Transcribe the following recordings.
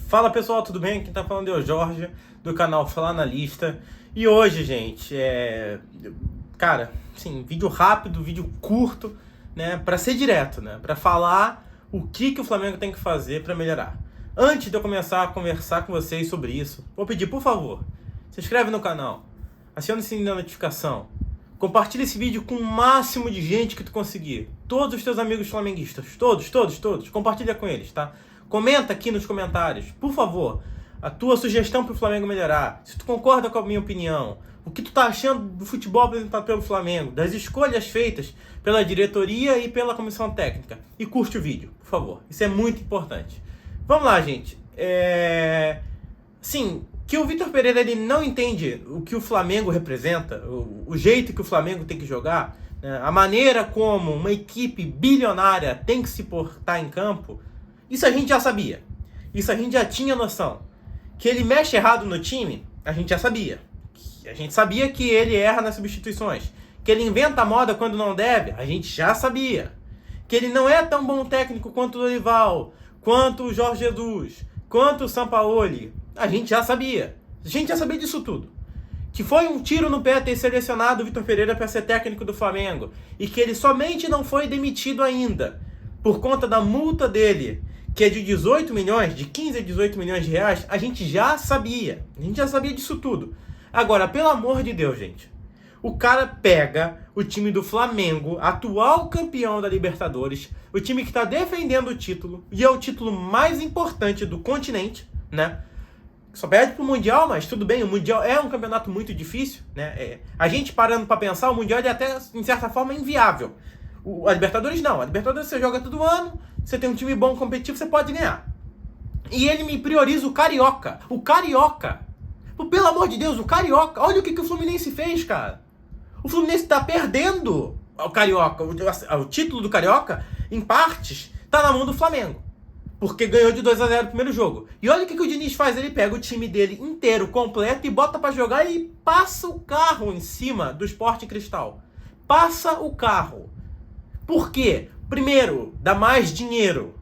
Fala pessoal, tudo bem? Quem tá falando é o Jorge, do canal Falar na Lista. E hoje, gente, Cara, sim, vídeo rápido, vídeo curto, né? Pra ser direto, né? Pra falar o que o Flamengo tem que fazer pra melhorar. Antes de eu começar a conversar com vocês sobre isso, vou pedir, por favor, se inscreve no canal, aciona o sininho da notificação, compartilha esse vídeo com o máximo de gente que tu conseguir. Todos os teus amigos flamenguistas, todos, compartilha com eles, tá? Comenta aqui nos comentários, por favor, a tua sugestão para o Flamengo melhorar. Se tu concorda com a minha opinião, o que tu tá achando do futebol apresentado pelo Flamengo, das escolhas feitas pela diretoria e pela comissão técnica. E curte o vídeo, por favor. Isso é muito importante. Vamos lá, gente. Sim, que o Vitor Pereira ele não entende o que o Flamengo representa, o jeito que o Flamengo tem que jogar, né, a maneira como uma equipe bilionária tem que se portar em campo. Isso a gente já sabia. Isso a gente já tinha noção. Que ele mexe errado no time, a gente já sabia. A gente sabia que ele erra nas substituições. Que ele inventa moda quando não deve, a gente já sabia. Que ele não é tão bom técnico quanto o Dorival, quanto o Jorge Jesus, quanto o Sampaoli, a gente já sabia. A gente já sabia disso tudo. Que foi um tiro no pé ter selecionado o Vitor Pereira para ser técnico do Flamengo. E que ele somente não foi demitido ainda por conta da multa dele, que é de 18 milhões, de 15 a 18 milhões de reais, a gente já sabia. A gente já sabia disso tudo. Agora, pelo amor de Deus, gente, o cara pega o time do Flamengo, atual campeão da Libertadores, o time que está defendendo o título, e é o título mais importante do continente, né? Só perde pro Mundial, mas tudo bem, o Mundial é um campeonato muito difícil, né? A gente parando para pensar, o Mundial é até, em certa forma, inviável. A Libertadores não. A Libertadores você joga todo ano, você tem um time bom, competitivo, você pode ganhar. E ele me prioriza o Carioca. O Carioca. Pelo amor de Deus, o Carioca. Olha o que o Fluminense fez, cara. O Fluminense tá perdendo o Carioca. O título do Carioca, em partes, tá na mão do Flamengo. Porque ganhou de 2-0 o primeiro jogo. E olha o que o Diniz faz. Ele pega o time dele inteiro, completo, e bota pra jogar e passa o carro em cima do Sport Cristal. Passa o carro. Por quê? Primeiro, dá mais dinheiro.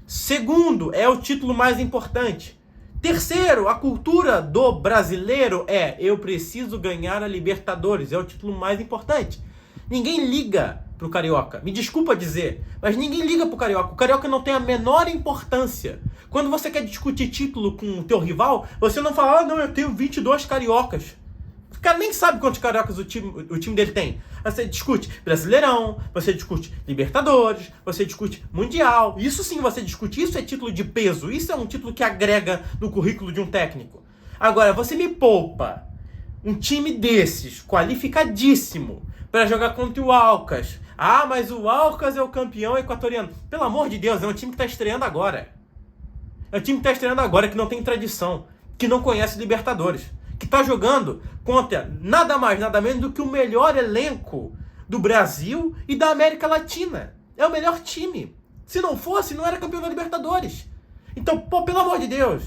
Segundo, é o título mais importante. Terceiro, a cultura do brasileiro eu preciso ganhar a Libertadores. É o título mais importante. Ninguém liga pro Carioca. Me desculpa dizer, mas ninguém liga pro Carioca. O Carioca não tem a menor importância. Quando você quer discutir título com o teu rival, você não fala, não, eu tenho 22 cariocas. O cara nem sabe quantos cariocas o time dele tem. Você discute Brasileirão, você discute Libertadores, você discute Mundial. Isso sim você discute, isso é título de peso, isso é um título que agrega no currículo de um técnico. Agora, você me poupa um time desses, qualificadíssimo, para jogar contra o Alcas. Ah, mas o Alcas é o campeão equatoriano. Pelo amor de Deus, é um time que está estreando agora. É um time que está estreando agora, que não tem tradição, que não conhece Libertadores, que está jogando contra nada mais, nada menos do que o melhor elenco do Brasil e da América Latina. É o melhor time. Se não fosse, não era campeão da Libertadores. Então, pelo amor de Deus,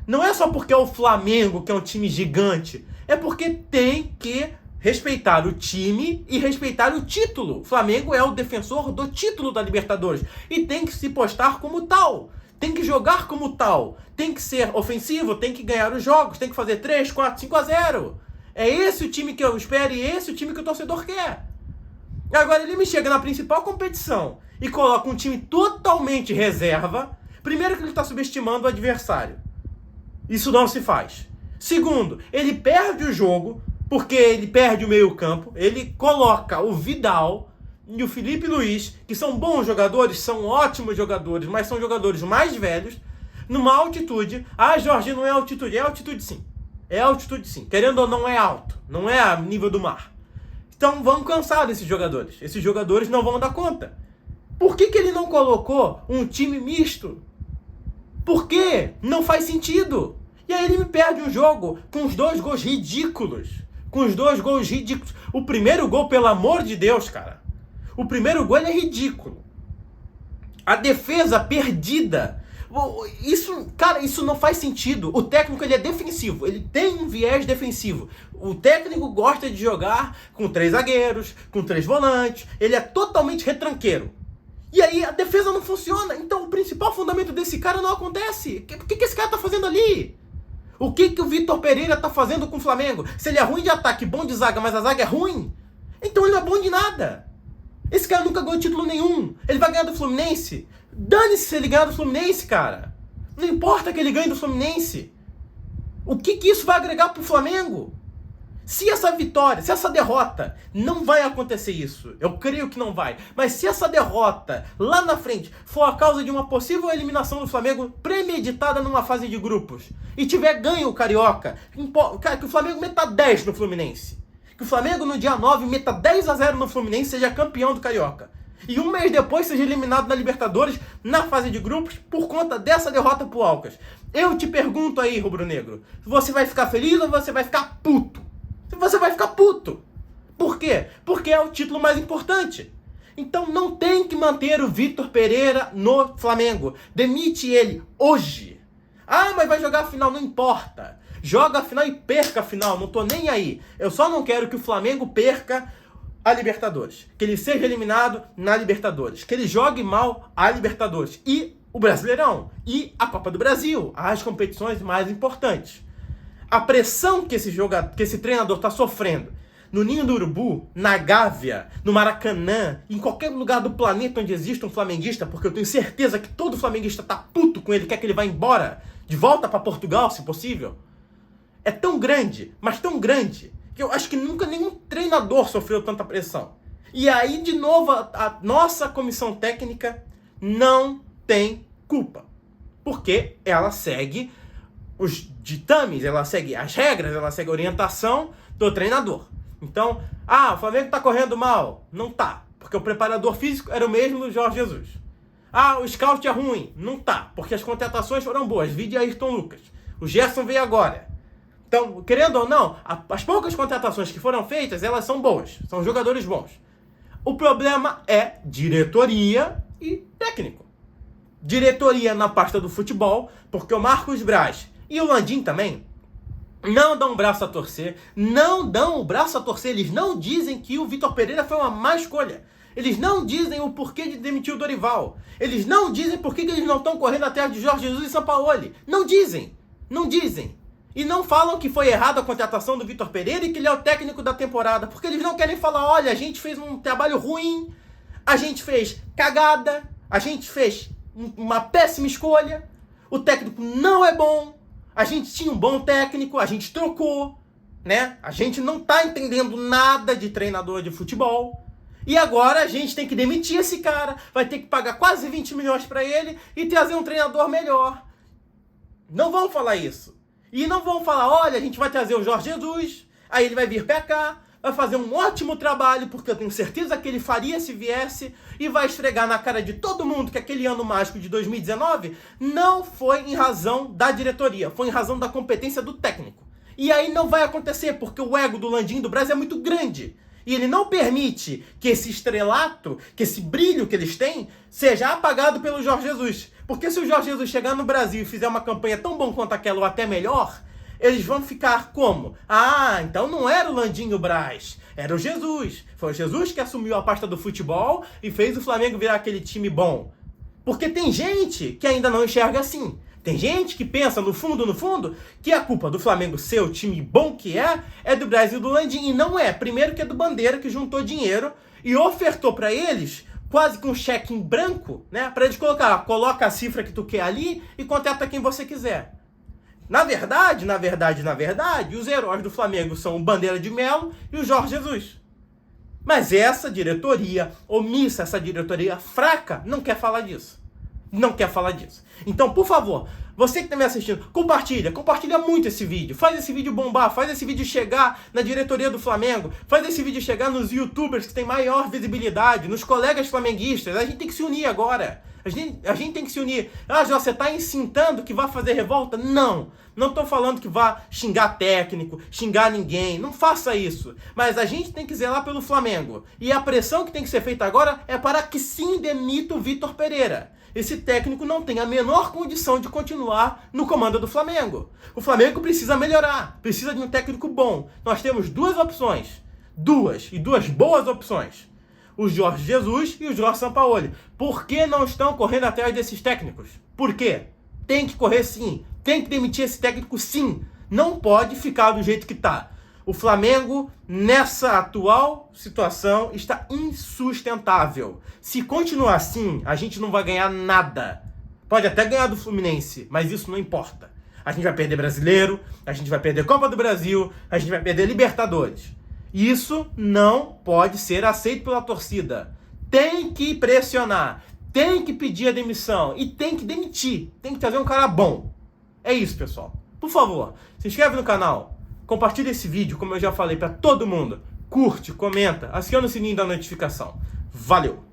não é só porque é o Flamengo que é um time gigante, é porque tem que respeitar o time e respeitar o título. O Flamengo é o defensor do título da Libertadores e tem que se postar como tal. Tem que jogar como tal, tem que ser ofensivo, tem que ganhar os jogos, tem que fazer 3, 4, 5-0. É esse o time que eu espero e esse o time que o torcedor quer. Agora ele me chega na principal competição e coloca um time totalmente reserva. Primeiro que ele está subestimando o adversário. Isso não se faz. Segundo, ele perde o jogo porque ele perde o meio-campo, ele coloca o Vidal e o Felipe Luiz, que são bons jogadores, são ótimos jogadores, mas são jogadores mais velhos, numa altitude. Ah, Jorge, não é altitude. É altitude sim. É altitude sim. Querendo ou não, é alto. Não é a nível do mar. Então vamos cansar desses jogadores. Esses jogadores não vão dar conta. Por que ele não colocou um time misto? Por quê? Não faz sentido. E aí ele me perde um jogo com os 2 gols ridículos. Com os 2 gols ridículos. O primeiro gol, pelo amor de Deus, cara. O primeiro gol é ridículo. A defesa perdida. Isso não faz sentido. O técnico ele é defensivo. Ele tem um viés defensivo. O técnico gosta de jogar com 3 zagueiros, com 3 volantes. Ele é totalmente retranqueiro. E aí a defesa não funciona. Então o principal fundamento desse cara não acontece. O que esse cara tá fazendo ali? O que o Vitor Pereira tá fazendo com o Flamengo? Se ele é ruim de ataque, bom de zaga, mas a zaga é ruim, então ele não é bom de nada. Esse cara nunca ganhou título nenhum. Ele vai ganhar do Fluminense? Dane-se se ele ganhar do Fluminense, cara. Não importa que ele ganhe do Fluminense. O que isso vai agregar pro Flamengo? Se essa vitória, se essa derrota, não vai acontecer isso, eu creio que não vai, mas se essa derrota lá na frente for a causa de uma possível eliminação do Flamengo premeditada numa fase de grupos e tiver ganho o Carioca, cara, que o Flamengo meta 10 no Fluminense, que o Flamengo no dia 9 meta 10-0 no Fluminense, seja campeão do Carioca, e um mês depois seja eliminado na Libertadores na fase de grupos por conta dessa derrota pro Alcas. Eu te pergunto aí, rubro-negro, você vai ficar feliz ou você vai ficar puto? Você vai ficar puto. Por quê? Porque é o título mais importante. Então não tem que manter o Vitor Pereira no Flamengo. Demite ele hoje. Ah, mas vai jogar a final, não importa. Joga a final e perca a final, não tô nem aí. Eu só não quero que o Flamengo perca a Libertadores. Que ele seja eliminado na Libertadores. Que ele jogue mal a Libertadores. E o Brasileirão. E a Copa do Brasil. As competições mais importantes. A pressão que esse treinador está sofrendo no Ninho do Urubu, na Gávea, no Maracanã, em qualquer lugar do planeta onde exista um flamenguista, porque eu tenho certeza que todo flamenguista tá puto com ele, quer que ele vá embora, de volta para Portugal, se possível, é tão grande, mas tão grande, que eu acho que nunca nenhum treinador sofreu tanta pressão. E aí, de novo, a nossa comissão técnica não tem culpa, porque ela segue os ditames, ela segue as regras, ela segue a orientação do treinador. Então, o Flamengo tá correndo mal. Não tá, porque o preparador físico era o mesmo do Jorge Jesus. O scout é ruim. Não tá, porque as contratações foram boas. Vide Ayrton Lucas. O Gerson veio agora. Então, querendo ou não, as poucas contratações que foram feitas, elas são boas. São jogadores bons. O problema é diretoria e técnico. Diretoria na pasta do futebol, porque o Marcos Braz e o Landim também não dão o braço a torcer, eles não dizem que o Vitor Pereira foi uma má escolha, eles não dizem o porquê de demitir o Dorival, eles não dizem por que eles não estão correndo atrás de Jorge Jesus e Sampaoli, não dizem, e não falam que foi errada a contratação do Vitor Pereira e que ele é o técnico da temporada, porque eles não querem falar, olha, a gente fez um trabalho ruim, a gente fez cagada, a gente fez uma péssima escolha, o técnico não é bom, a gente tinha um bom técnico, a gente trocou, né? A gente não tá entendendo nada de treinador de futebol. E agora a gente tem que demitir esse cara, vai ter que pagar quase 20 milhões para ele e trazer um treinador melhor. Não vão falar isso. E não vão falar, olha, a gente vai trazer o Jorge Jesus, aí ele vai vir pra cá, vai fazer um ótimo trabalho, porque eu tenho certeza que ele faria se viesse, e vai esfregar na cara de todo mundo que aquele ano mágico de 2019 não foi em razão da diretoria, foi em razão da competência do técnico. E aí não vai acontecer, porque o ego do Landim do Brasil é muito grande. E ele não permite que esse estrelato, que esse brilho que eles têm, seja apagado pelo Jorge Jesus. Porque se o Jorge Jesus chegar no Brasil e fizer uma campanha tão bom quanto aquela ou até melhor, eles vão ficar como? Então não era o Landim e o Braz, era o Jesus. Foi o Jesus que assumiu a pasta do futebol e fez o Flamengo virar aquele time bom. Porque tem gente que ainda não enxerga assim. Tem gente que pensa no fundo, que a culpa do Flamengo ser o time bom que é do Braz e do Landim. E não é. Primeiro que é do Bandeira, que juntou dinheiro e ofertou para eles quase que um cheque em branco, né? Para eles coloca a cifra que tu quer ali e contrata quem você quiser. Na verdade, os heróis do Flamengo são o Bandeira de Melo e o Jorge Jesus. Mas essa diretoria omissa, essa diretoria fraca, não quer falar disso. Então, por favor, você que está me assistindo, compartilha muito esse vídeo. Faz esse vídeo bombar, faz esse vídeo chegar na diretoria do Flamengo, faz esse vídeo chegar nos youtubers que têm maior visibilidade, nos colegas flamenguistas. A gente tem que se unir agora. A gente tem que se unir. Você está incitando que vá fazer revolta? Não estou falando que vá xingar técnico, xingar ninguém. Não faça isso. Mas a gente tem que zelar pelo Flamengo. E a pressão que tem que ser feita agora é para que sim demita o Vitor Pereira. Esse técnico não tem a menor condição de continuar no comando do Flamengo. O Flamengo precisa melhorar, precisa de um técnico bom. Nós temos duas opções. Duas boas opções. o Jorge Jesus e o Jorge Sampaoli. Por que não estão correndo atrás desses técnicos? Por quê? Tem que correr sim. Tem que demitir esse técnico sim. Não pode ficar do jeito que está. O Flamengo, nessa atual situação, está insustentável. Se continuar assim, a gente não vai ganhar nada. Pode até ganhar do Fluminense, mas isso não importa. A gente vai perder Brasileiro, a gente vai perder Copa do Brasil, a gente vai perder Libertadores. Isso não pode ser aceito pela torcida. Tem que pressionar, tem que pedir a demissão e tem que demitir. Tem que trazer um cara bom. É isso, pessoal. Por favor, se inscreve no canal, compartilha esse vídeo, como eu já falei, para todo mundo. Curte, comenta, aciona o sininho da notificação. Valeu!